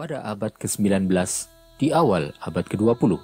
pada abad ke-19 di awal abad ke-20,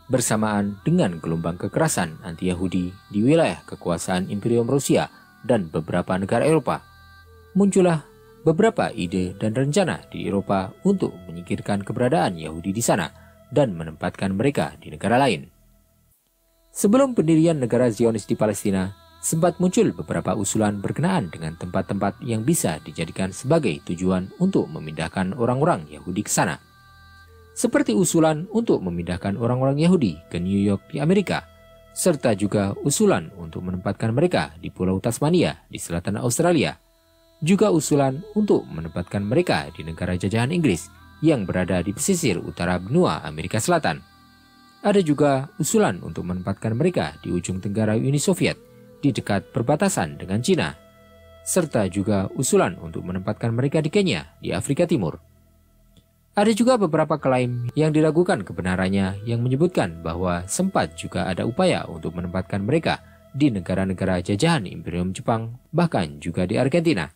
bersamaan dengan gelombang kekerasan anti-Yahudi di wilayah kekuasaan Imperium Rusia dan beberapa negara Eropa, muncullah beberapa ide dan rencana di Eropa untuk menyingkirkan keberadaan Yahudi di sana dan menempatkan mereka di negara lain. Sebelum pendirian negara Zionis di Palestina, sempat muncul beberapa usulan berkenaan dengan tempat-tempat yang bisa dijadikan sebagai tujuan untuk memindahkan orang-orang Yahudi ke sana. Seperti usulan untuk memindahkan orang-orang Yahudi ke New York di Amerika, serta juga usulan untuk menempatkan mereka di Pulau Tasmania di selatan Australia. Juga usulan untuk menempatkan mereka di negara jajahan Inggris yang berada di pesisir utara benua Amerika Selatan. Ada juga usulan untuk menempatkan mereka di ujung tenggara Uni Soviet, di dekat perbatasan dengan Cina, serta juga usulan untuk menempatkan mereka di Kenya, di Afrika Timur. Ada juga beberapa klaim yang diragukan kebenarannya yang menyebutkan bahwa sempat juga ada upaya untuk menempatkan mereka di negara-negara jajahan Imperium Jepang, bahkan juga di Argentina.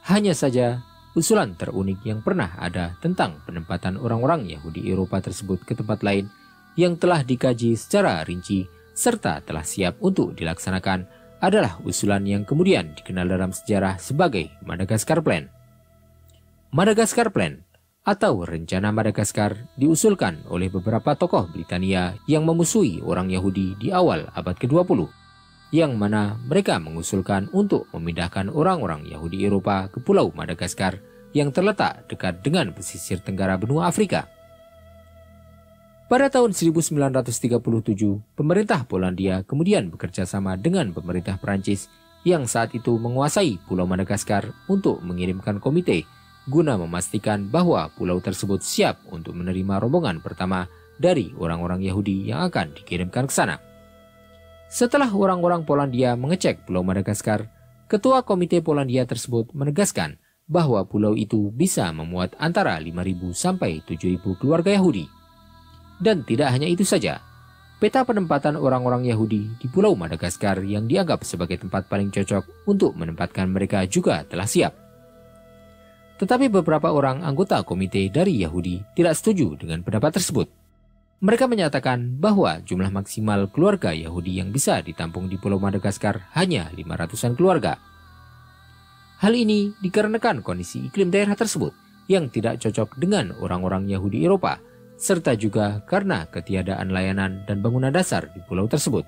Hanya saja, usulan terunik yang pernah ada tentang penempatan orang-orang Yahudi Eropa tersebut ke tempat lain yang telah dikaji secara rinci serta telah siap untuk dilaksanakan adalah usulan yang kemudian dikenal dalam sejarah sebagai Madagaskar Plan. Madagaskar Plan atau Rencana Madagaskar diusulkan oleh beberapa tokoh Britania yang memusuhi orang Yahudi di awal abad ke-20. Yang mana mereka mengusulkan untuk memindahkan orang-orang Yahudi Eropa ke Pulau Madagaskar yang terletak dekat dengan pesisir tenggara benua Afrika. Pada tahun 1937, pemerintah Polandia kemudian bekerja sama dengan pemerintah Perancis yang saat itu menguasai Pulau Madagaskar untuk mengirimkan komite guna memastikan bahwa pulau tersebut siap untuk menerima rombongan pertama dari orang-orang Yahudi yang akan dikirimkan ke sana. Setelah orang-orang Polandia mengecek Pulau Madagaskar, ketua komite Polandia tersebut menegaskan bahwa pulau itu bisa memuat antara 5.000 sampai 7.000 keluarga Yahudi. Dan tidak hanya itu saja, peta penempatan orang-orang Yahudi di Pulau Madagaskar yang dianggap sebagai tempat paling cocok untuk menempatkan mereka juga telah siap. Tetapi beberapa orang anggota komite dari Yahudi tidak setuju dengan pendapat tersebut. Mereka menyatakan bahwa jumlah maksimal keluarga Yahudi yang bisa ditampung di Pulau Madagaskar hanya 500-an keluarga. Hal ini dikarenakan kondisi iklim daerah tersebut yang tidak cocok dengan orang-orang Yahudi Eropa, serta juga karena ketiadaan layanan dan bangunan dasar di pulau tersebut.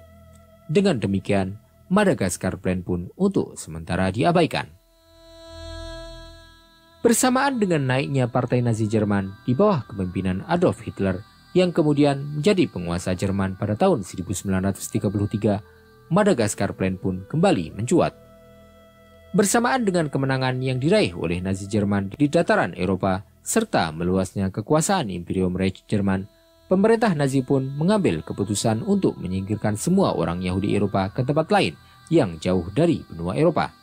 Dengan demikian, Madagaskar Plan pun untuk sementara diabaikan. Bersamaan dengan naiknya Partai Nazi Jerman di bawah kepemimpinan Adolf Hitler, yang kemudian menjadi penguasa Jerman pada tahun 1933, Madagaskar Plan pun kembali mencuat. Bersamaan dengan kemenangan yang diraih oleh Nazi Jerman di dataran Eropa, serta meluasnya kekuasaan Imperium Reich Jerman, pemerintah Nazi pun mengambil keputusan untuk menyingkirkan semua orang Yahudi Eropa ke tempat lain yang jauh dari benua Eropa.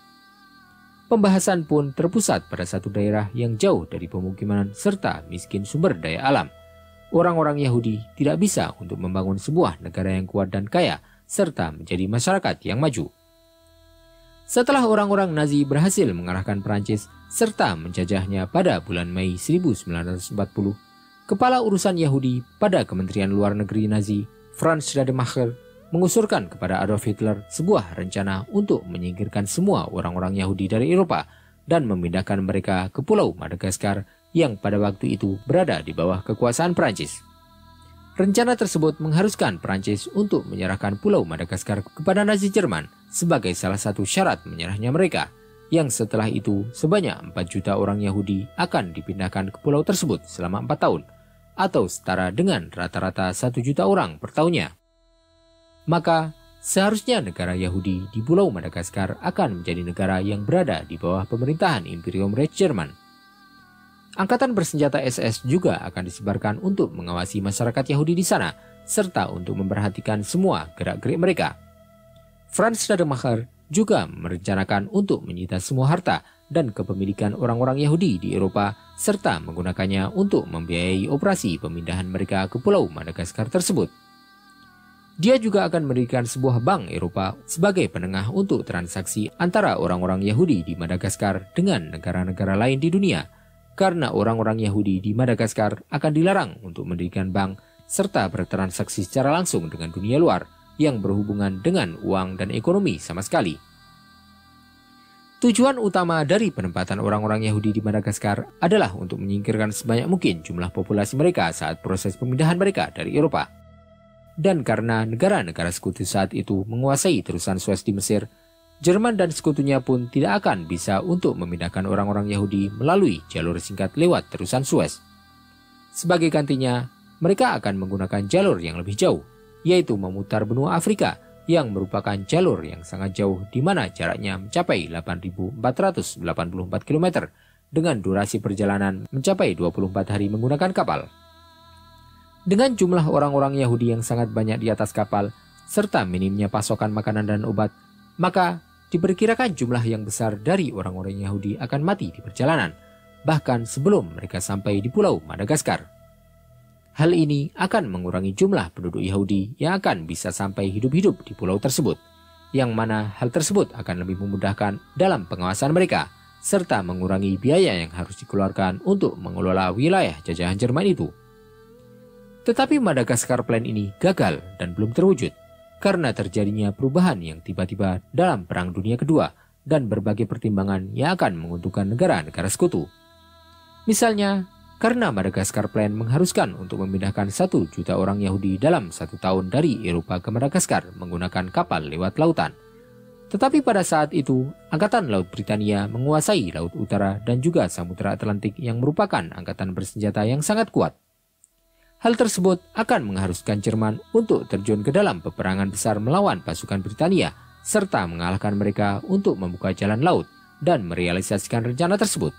Pembahasan pun terpusat pada satu daerah yang jauh dari pemukiman serta miskin sumber daya alam. Orang-orang Yahudi tidak bisa untuk membangun sebuah negara yang kuat dan kaya, serta menjadi masyarakat yang maju. Setelah orang-orang Nazi berhasil mengalahkan Perancis, serta menjajahnya pada bulan Mei 1940, Kepala Urusan Yahudi pada Kementerian Luar Negeri Nazi, Franz Rademacher, mengusulkan kepada Adolf Hitler sebuah rencana untuk menyingkirkan semua orang-orang Yahudi dari Eropa dan memindahkan mereka ke Pulau Madagaskar yang pada waktu itu berada di bawah kekuasaan Perancis. Rencana tersebut mengharuskan Perancis untuk menyerahkan Pulau Madagaskar kepada Nazi Jerman sebagai salah satu syarat menyerahnya mereka, yang setelah itu sebanyak 4 juta orang Yahudi akan dipindahkan ke pulau tersebut selama 4 tahun, atau setara dengan rata-rata 1 juta orang per tahunnya. Maka, seharusnya negara Yahudi di Pulau Madagaskar akan menjadi negara yang berada di bawah pemerintahan Imperium Reich Jerman. Angkatan bersenjata SS juga akan disebarkan untuk mengawasi masyarakat Yahudi di sana, serta untuk memperhatikan semua gerak-gerik mereka. Franz Rademacher juga merencanakan untuk menyita semua harta dan kepemilikan orang-orang Yahudi di Eropa, serta menggunakannya untuk membiayai operasi pemindahan mereka ke Pulau Madagaskar tersebut. Dia juga akan mendirikan sebuah bank Eropa sebagai penengah untuk transaksi antara orang-orang Yahudi di Madagaskar dengan negara-negara lain di dunia, karena orang-orang Yahudi di Madagaskar akan dilarang untuk mendirikan bank serta bertransaksi secara langsung dengan dunia luar yang berhubungan dengan uang dan ekonomi sama sekali. Tujuan utama dari penempatan orang-orang Yahudi di Madagaskar adalah untuk menyingkirkan sebanyak mungkin jumlah populasi mereka saat proses pemindahan mereka dari Eropa. Dan karena negara-negara sekutu saat itu menguasai terusan Suez di Mesir, Jerman dan sekutunya pun tidak akan bisa untuk memindahkan orang-orang Yahudi melalui jalur singkat lewat terusan Suez. Sebagai gantinya, mereka akan menggunakan jalur yang lebih jauh, yaitu memutar benua Afrika yang merupakan jalur yang sangat jauh di mana jaraknya mencapai 8.484 km dengan durasi perjalanan mencapai 24 hari menggunakan kapal. Dengan jumlah orang-orang Yahudi yang sangat banyak di atas kapal, serta minimnya pasokan makanan dan obat, maka diperkirakan jumlah yang besar dari orang-orang Yahudi akan mati di perjalanan, bahkan sebelum mereka sampai di pulau Madagaskar. Hal ini akan mengurangi jumlah penduduk Yahudi yang akan bisa sampai hidup-hidup di pulau tersebut, yang mana hal tersebut akan lebih memudahkan dalam pengawasan mereka, serta mengurangi biaya yang harus dikeluarkan untuk mengelola wilayah jajahan Jerman itu. Tetapi Madagaskar Plan ini gagal dan belum terwujud karena terjadinya perubahan yang tiba-tiba dalam Perang Dunia Kedua dan berbagai pertimbangan yang akan menguntungkan negara-negara sekutu. Misalnya, karena Madagaskar Plan mengharuskan untuk memindahkan 1 juta orang Yahudi dalam 1 tahun dari Eropa ke Madagaskar menggunakan kapal lewat lautan. Tetapi pada saat itu, Angkatan Laut Britania menguasai Laut Utara dan juga Samudra Atlantik yang merupakan angkatan bersenjata yang sangat kuat. Hal tersebut akan mengharuskan Jerman untuk terjun ke dalam peperangan besar melawan pasukan Britania, serta mengalahkan mereka untuk membuka jalan laut dan merealisasikan rencana tersebut.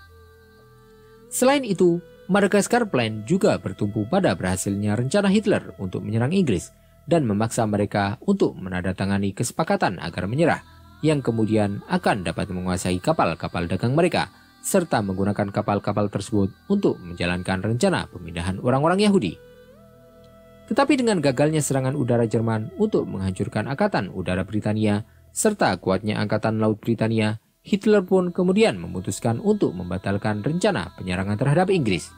Selain itu, Madagaskar Plan juga bertumpu pada berhasilnya rencana Hitler untuk menyerang Inggris dan memaksa mereka untuk menandatangani kesepakatan agar menyerah, yang kemudian akan dapat menguasai kapal-kapal dagang mereka, serta menggunakan kapal-kapal tersebut untuk menjalankan rencana pemindahan orang-orang Yahudi. Tetapi dengan gagalnya serangan udara Jerman untuk menghancurkan Angkatan Udara Britania, serta kuatnya Angkatan Laut Britania, Hitler pun kemudian memutuskan untuk membatalkan rencana penyerangan terhadap Inggris.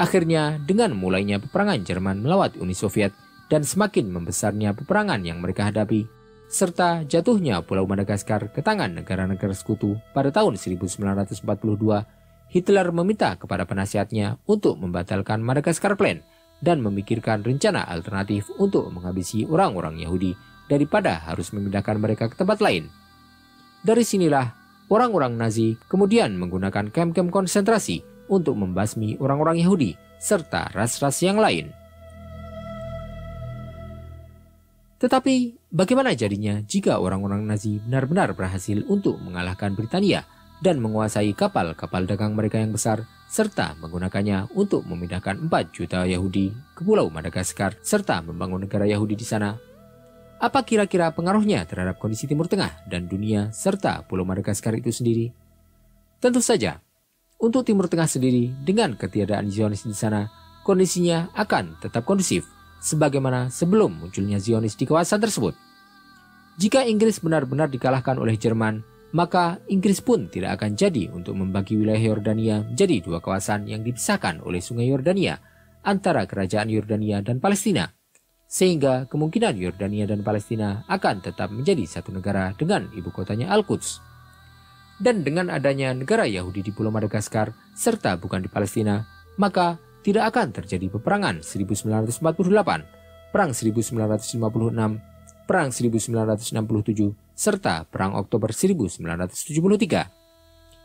Akhirnya, dengan mulainya peperangan Jerman melawan Uni Soviet dan semakin membesarnya peperangan yang mereka hadapi, serta jatuhnya Pulau Madagaskar ke tangan negara-negara sekutu pada tahun 1942, Hitler meminta kepada penasihatnya untuk membatalkan Madagaskar Plan dan memikirkan rencana alternatif untuk menghabisi orang-orang Yahudi daripada harus memindahkan mereka ke tempat lain. Dari sinilah, orang-orang Nazi kemudian menggunakan kamp-kamp konsentrasi untuk membasmi orang-orang Yahudi serta ras-ras yang lain. Tetapi, bagaimana jadinya jika orang-orang Nazi benar-benar berhasil untuk mengalahkan Britania dan menguasai kapal-kapal dagang mereka yang besar, serta menggunakannya untuk memindahkan 4 juta Yahudi ke Pulau Madagaskar serta membangun negara Yahudi di sana? Apa kira-kira pengaruhnya terhadap kondisi Timur Tengah dan dunia serta Pulau Madagaskar itu sendiri? Tentu saja, untuk Timur Tengah sendiri dengan ketiadaan Zionis di sana, kondisinya akan tetap kondusif sebagaimana sebelum munculnya Zionis di kawasan tersebut. Jika Inggris benar-benar dikalahkan oleh Jerman, maka Inggris pun tidak akan jadi untuk membagi wilayah Yordania menjadi 2 kawasan yang dipisahkan oleh sungai Yordania antara kerajaan Yordania dan Palestina, sehingga kemungkinan Yordania dan Palestina akan tetap menjadi satu negara dengan ibu kotanya Al-Quds. Dan dengan adanya negara Yahudi di Pulau Madagaskar serta bukan di Palestina, maka tidak akan terjadi peperangan 1948, Perang 1956, Perang 1967, serta Perang Oktober 1973.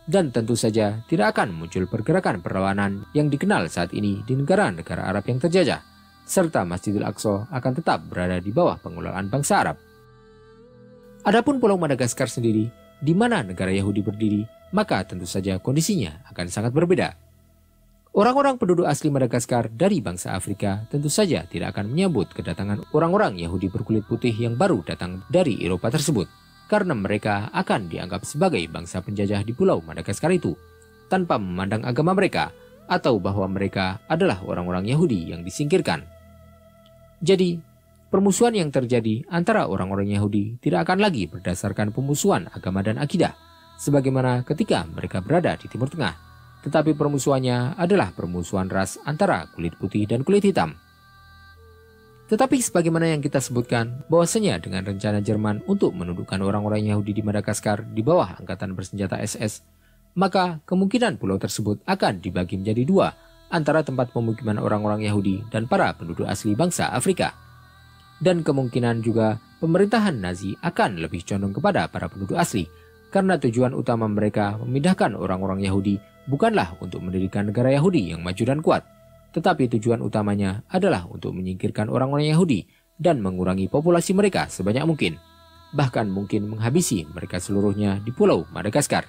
Dan tentu saja tidak akan muncul pergerakan perlawanan yang dikenal saat ini di negara-negara Arab yang terjajah, serta Masjidil Aqsa akan tetap berada di bawah pengelolaan bangsa Arab. Adapun Pulau Madagaskar sendiri, di mana negara Yahudi berdiri, maka tentu saja kondisinya akan sangat berbeda. Orang-orang penduduk asli Madagaskar dari bangsa Afrika tentu saja tidak akan menyambut kedatangan orang-orang Yahudi berkulit putih yang baru datang dari Eropa tersebut, karena mereka akan dianggap sebagai bangsa penjajah di Pulau Madagaskar itu, tanpa memandang agama mereka atau bahwa mereka adalah orang-orang Yahudi yang disingkirkan. Jadi, permusuhan yang terjadi antara orang-orang Yahudi tidak akan lagi berdasarkan pemusuhan agama dan akidah, sebagaimana ketika mereka berada di Timur Tengah, tetapi permusuhannya adalah permusuhan ras antara kulit putih dan kulit hitam. Tetapi sebagaimana yang kita sebutkan, bahwasanya dengan rencana Jerman untuk menundukkan orang-orang Yahudi di Madagaskar di bawah angkatan bersenjata SS, maka kemungkinan pulau tersebut akan dibagi menjadi dua antara tempat pemukiman orang-orang Yahudi dan para penduduk asli bangsa Afrika. Dan kemungkinan juga pemerintahan Nazi akan lebih condong kepada para penduduk asli, karena tujuan utama mereka memindahkan orang-orang Yahudi bukanlah untuk mendirikan negara Yahudi yang maju dan kuat, tetapi tujuan utamanya adalah untuk menyingkirkan orang-orang Yahudi dan mengurangi populasi mereka sebanyak mungkin, bahkan mungkin menghabisi mereka seluruhnya di Pulau Madagaskar.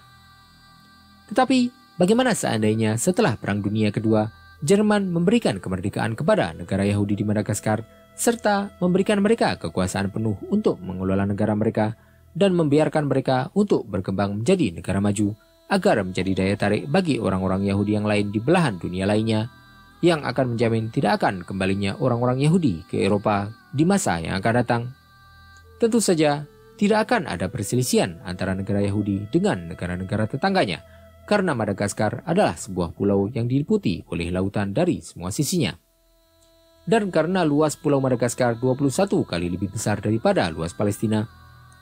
Tetapi bagaimana seandainya setelah Perang Dunia Kedua, Jerman memberikan kemerdekaan kepada negara Yahudi di Madagaskar, serta memberikan mereka kekuasaan penuh untuk mengelola negara mereka dan membiarkan mereka untuk berkembang menjadi negara maju, agar menjadi daya tarik bagi orang-orang Yahudi yang lain di belahan dunia lainnya, yang akan menjamin tidak akan kembalinya orang-orang Yahudi ke Eropa di masa yang akan datang. Tentu saja tidak akan ada perselisihan antara negara Yahudi dengan negara-negara tetangganya, karena Madagaskar adalah sebuah pulau yang diliputi oleh lautan dari semua sisinya. Dan karena luas Pulau Madagaskar 21 kali lebih besar daripada luas Palestina,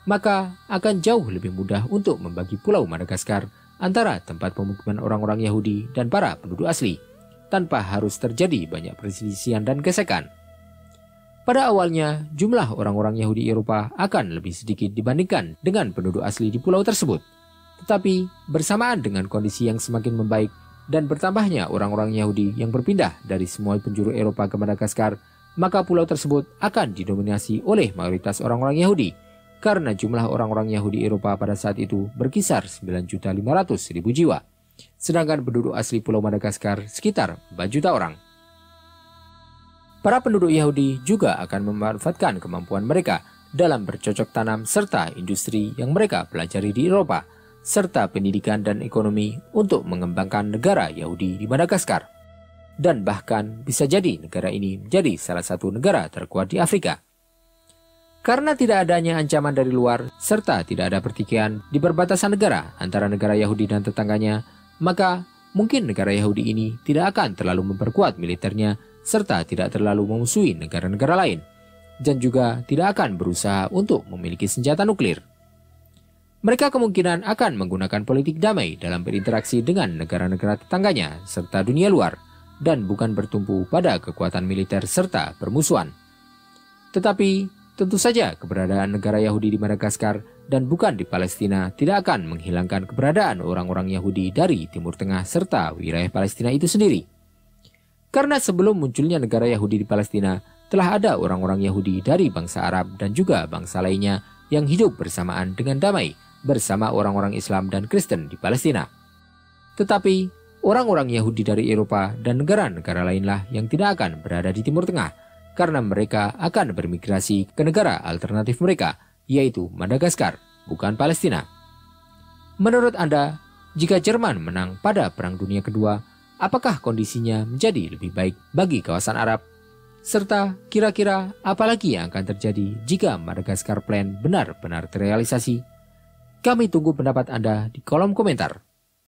maka akan jauh lebih mudah untuk membagi Pulau Madagaskar antara tempat pemukiman orang-orang Yahudi dan para penduduk asli, tanpa harus terjadi banyak perselisihan dan gesekan. Pada awalnya, jumlah orang-orang Yahudi Eropa akan lebih sedikit dibandingkan dengan penduduk asli di pulau tersebut. Tetapi bersamaan dengan kondisi yang semakin membaik dan bertambahnya orang-orang Yahudi yang berpindah dari semua penjuru Eropa ke Madagaskar, maka pulau tersebut akan didominasi oleh mayoritas orang-orang Yahudi, karena jumlah orang-orang Yahudi Eropa pada saat itu berkisar 9.500.000 jiwa. Sedangkan penduduk asli Pulau Madagaskar sekitar 4 juta orang. Para penduduk Yahudi juga akan memanfaatkan kemampuan mereka dalam bercocok tanam serta industri yang mereka pelajari di Eropa, serta pendidikan dan ekonomi untuk mengembangkan negara Yahudi di Madagaskar. Dan bahkan bisa jadi negara ini menjadi salah satu negara terkuat di Afrika. Karena tidak adanya ancaman dari luar, serta tidak ada pertikaian di perbatasan negara antara negara Yahudi dan tetangganya, maka mungkin negara Yahudi ini tidak akan terlalu memperkuat militernya serta tidak terlalu memusuhi negara-negara lain, dan juga tidak akan berusaha untuk memiliki senjata nuklir. Mereka kemungkinan akan menggunakan politik damai dalam berinteraksi dengan negara-negara tetangganya serta dunia luar, dan bukan bertumpu pada kekuatan militer serta permusuhan. Tetapi tentu saja keberadaan negara Yahudi di Madagaskar dan bukan di Palestina tidak akan menghilangkan keberadaan orang-orang Yahudi dari Timur Tengah serta wilayah Palestina itu sendiri. Karena sebelum munculnya negara Yahudi di Palestina, telah ada orang-orang Yahudi dari bangsa Arab dan juga bangsa lainnya yang hidup bersamaan dengan damai bersama orang-orang Islam dan Kristen di Palestina. Tetapi orang-orang Yahudi dari Eropa dan negara-negara lainlah yang tidak akan berada di Timur Tengah, karena mereka akan bermigrasi ke negara alternatif mereka, yaitu Madagaskar, bukan Palestina. Menurut Anda, jika Jerman menang pada Perang Dunia Kedua, apakah kondisinya menjadi lebih baik bagi kawasan Arab? Serta kira-kira apalagi yang akan terjadi jika Madagaskar Plan benar-benar terrealisasi? Kami tunggu pendapat Anda di kolom komentar.